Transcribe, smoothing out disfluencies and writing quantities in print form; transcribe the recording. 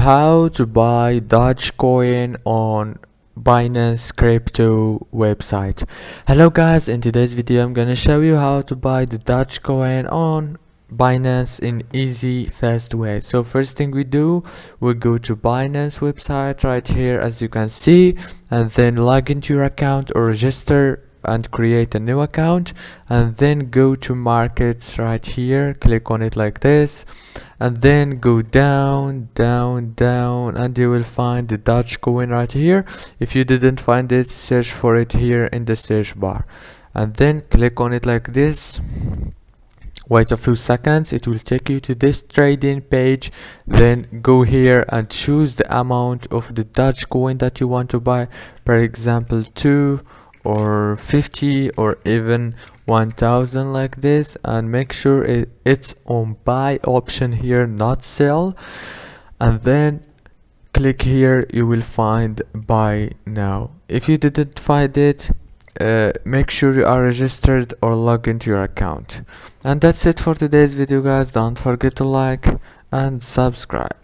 how to buy DogeCoin on Binance crypto website. Hello guys, in today's video I'm gonna show you how to buy the DogeCoin on Binance in easy fast way. So first thing we do, we go to Binance website right here as you can see, and then log into your account or register and create a new account, and then go to markets right here, click on it like this, and then go down and you will find the DogeCoin right here. If you didn't find it, search for it here in the search bar and then click on it like this. Wait a few seconds, it will take you to this trading page. Then go here and choose the amount of the DogeCoin that you want to buy, for example 2 or 50 or even 1000 like this, and make sure it's on buy option here, not sell, and then click here. You will find buy now. If you didn't find it, make sure you are registered or log into your account. And that's it for today's video guys. Don't forget to like and subscribe.